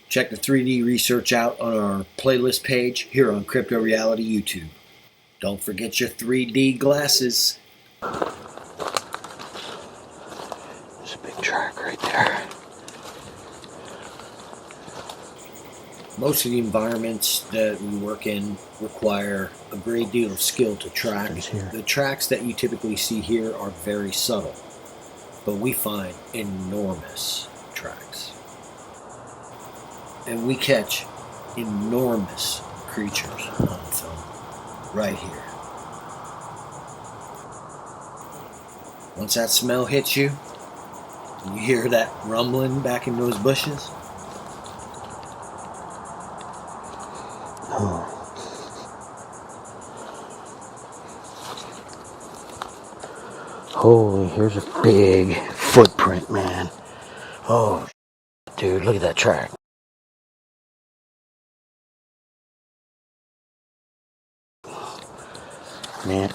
Check the 3D research out on our playlist page here on Crypto Reality YouTube. Don't forget your 3D glasses. There's a big track right there. Most of the environments that we work in require a great deal of skill to track. The tracks that you typically see here are very subtle, but we find enormous tracks. And we catch enormous creatures on film right here. Once that smell hits you, and you hear that rumbling back in those bushes, holy, here's a big footprint, man. Oh, dude, look at that track. Man.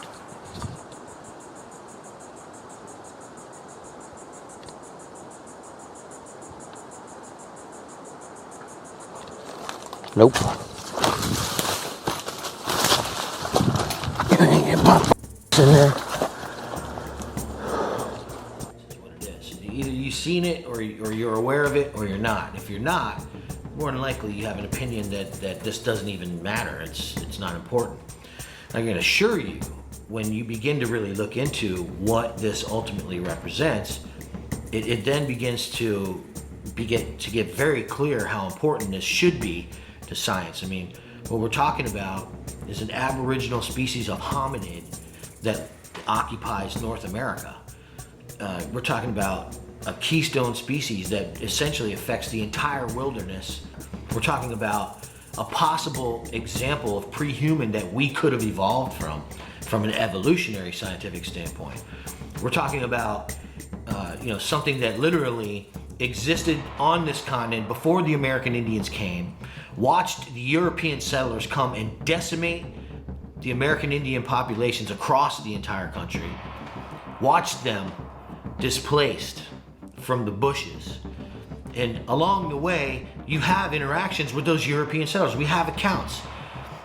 Nope. Get my in there. Either you've seen it or you're aware of it or you're not. If you're not, more than likely you have an opinion that this doesn't even matter. It's not important. I can assure you, when you begin to really look into what this ultimately represents, it then begins to get very clear how important this should be to science. I mean, what we're talking about is an aboriginal species of hominid that occupies North America. We're talking about a keystone species that essentially affects the entire wilderness. We're talking about a possible example of pre-human that we could have evolved from an evolutionary scientific standpoint. We're talking about something that literally existed on this continent before the American Indians came, watched the European settlers come and decimate the American Indian populations across the entire country, watched them displaced from the bushes. And along the way, you have interactions with those European settlers. We have accounts.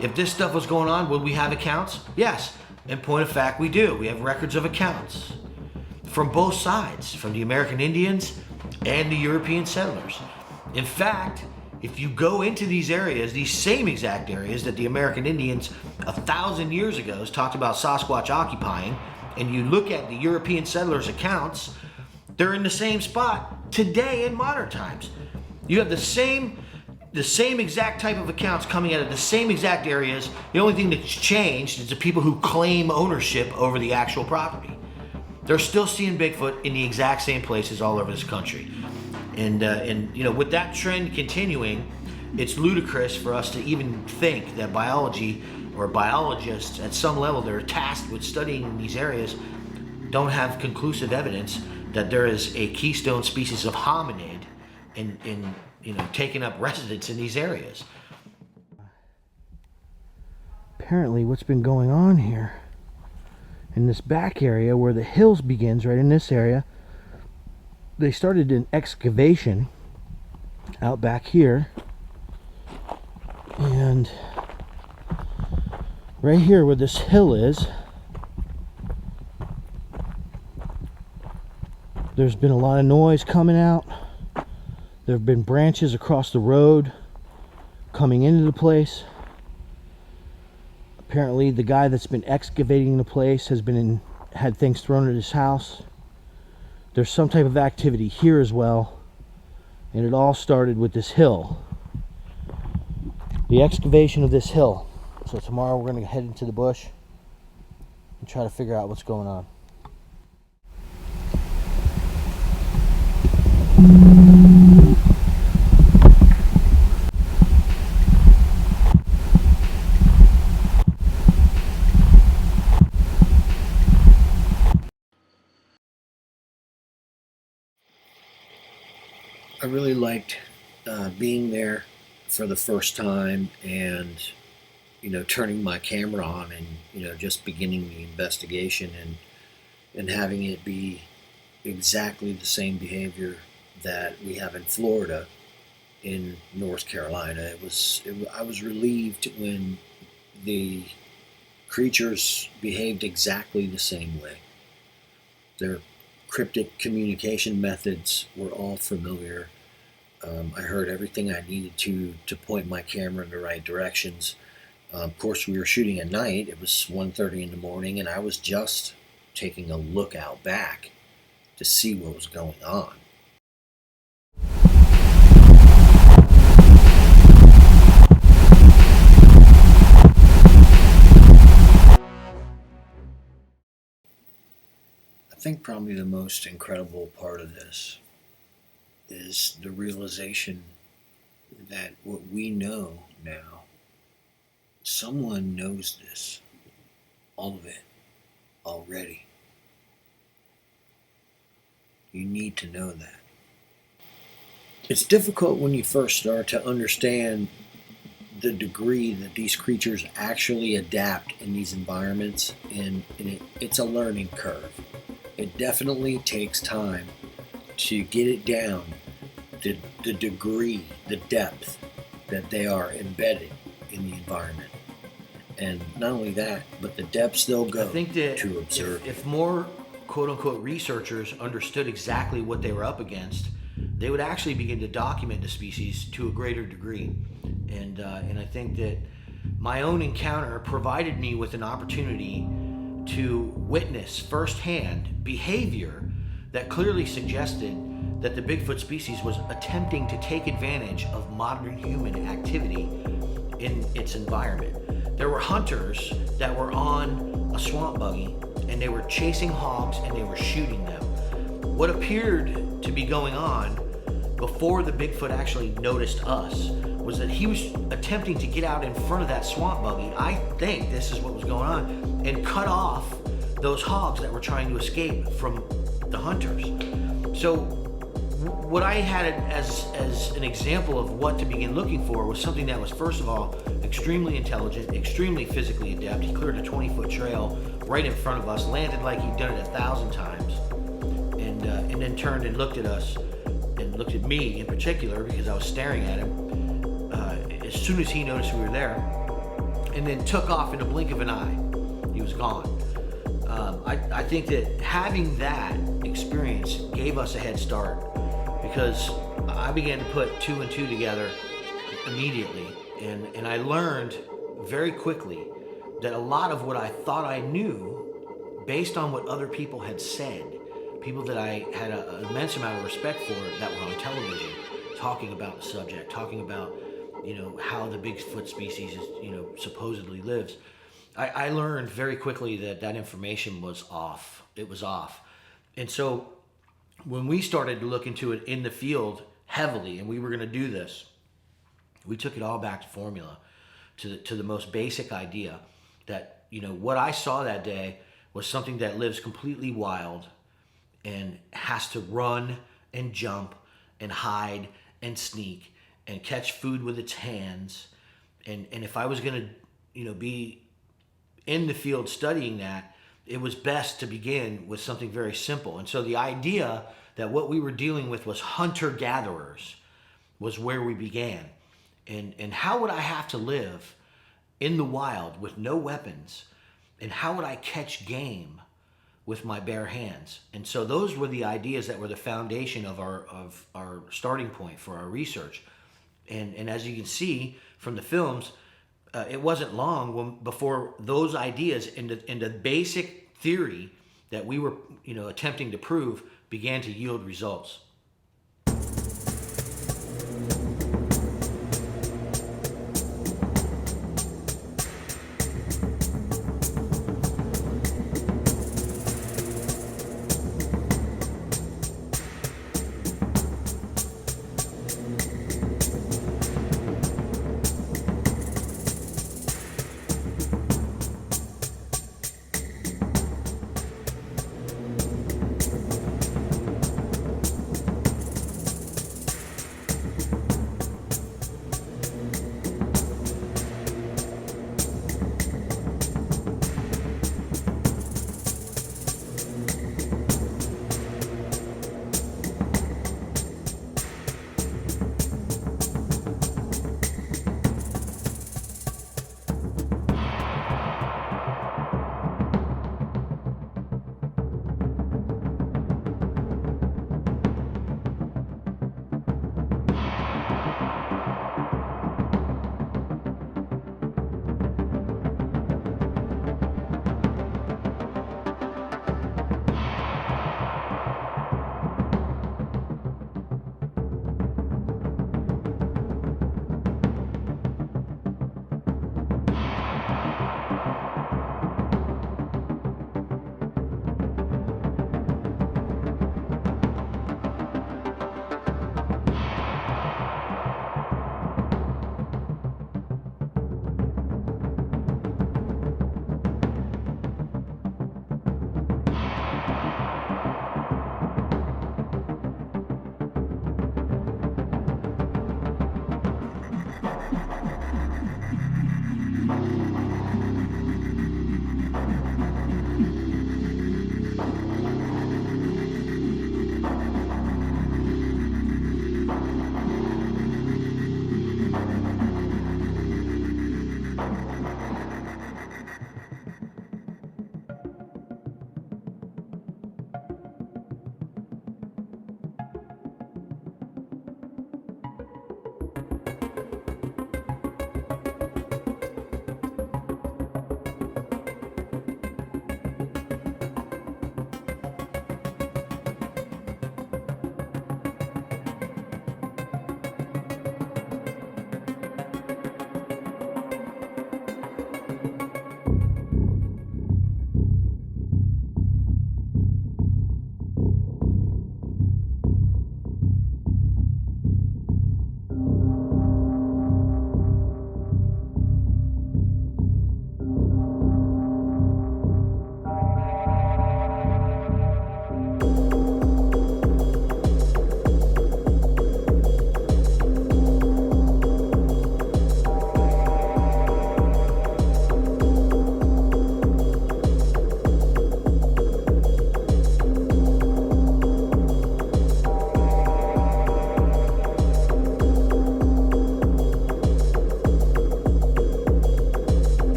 If this stuff was going on, would we have accounts? Yes. In point of fact, we do. We have records of accounts from both sides, from the American Indians and the European settlers. In fact, if you go into these areas, these same exact areas that the American Indians 1,000 years ago talked about Sasquatch occupying, and you look at the European settlers' accounts, they're in the same spot today in modern times. You have the same exact type of accounts coming out of the same exact areas. The only thing that's changed is the people who claim ownership over the actual property. They're still seeing Bigfoot in the exact same places all over this country. And with that trend continuing, it's ludicrous for us to even think that biology or biologists at some level that are tasked with studying these areas don't have conclusive evidence that there is a keystone species of hominid in taking up residence in these areas. Apparently what's been going on here in this back area where the hills begins, right in this area, they started an excavation out back here, and right here where this hill is, there's been a lot of noise coming out. There have been branches across the road coming into the place. Apparently the guy that's been excavating the place has had things thrown at his house. There's some type of activity here as well, and it all started with this hill, the excavation of this hill. So tomorrow we're going to head into the bush and try to figure out what's going on. I really liked being there for the first time and turning my camera on and just beginning the investigation and having it be exactly the same behavior that we have in Florida in North Carolina. I was relieved when the creatures behaved exactly the same way. Their cryptic communication methods were all familiar. I heard everything I needed to point my camera in the right directions. Of course, we were shooting at night. It was 1:30 in the morning, and I was just taking a look out back to see what was going on. I think probably the most incredible part of this is the realization that what we know now, someone knows this, all of it, already. You need to know that. It's difficult when you first start to understand the degree that these creatures actually adapt in these environments, and it's a learning curve. It definitely takes time to get it down, the degree, the depth that they are embedded in the environment. And not only that, but the depths they'll go I think that to observe. if more quote unquote researchers understood exactly what they were up against, they would actually begin to document the species to a greater degree. And I think that my own encounter provided me with an opportunity to witness firsthand behavior that clearly suggested that the Bigfoot species was attempting to take advantage of modern human activity in its environment. There were hunters that were on a swamp buggy and they were chasing hogs and they were shooting them. What appeared to be going on before the Bigfoot actually noticed us was that he was attempting to get out in front of that swamp buggy. I think this is what was going on, and cut off those hogs that were trying to escape from the hunters. So what I had as an example of what to begin looking for was something that was, first of all, extremely intelligent, extremely physically adept. He cleared a 20-foot trail right in front of us, landed like he'd done it 1,000 times, and then turned and looked at us, and looked at me in particular because I was staring at him as soon as he noticed we were there, and then took off in a blink of an eye. He was gone. I think that having that experience gave us a head start, because I began to put two and two together immediately, and I learned very quickly that a lot of what I thought I knew, based on what other people had said, people that I had an immense amount of respect for that were on television, talking about the subject, talking about, how the Bigfoot species is, supposedly lives. I learned very quickly that information was off. It was off. And so when we started to look into it in the field heavily, and we were going to do this, we took it all back to formula, to the most basic idea that, what I saw that day was something that lives completely wild and has to run and jump and hide and sneak and catch food with its hands. And if I was going to, be in the field studying that, it was best to begin with something very simple. And so the idea that what we were dealing with was hunter-gatherers was where we began. And how would I have to live in the wild with no weapons? And how would I catch game with my bare hands? And so those were the ideas that were the foundation of our starting point for our research. And as you can see from the films, it wasn't long before those ideas and the basic theory that we were attempting to prove began to yield results.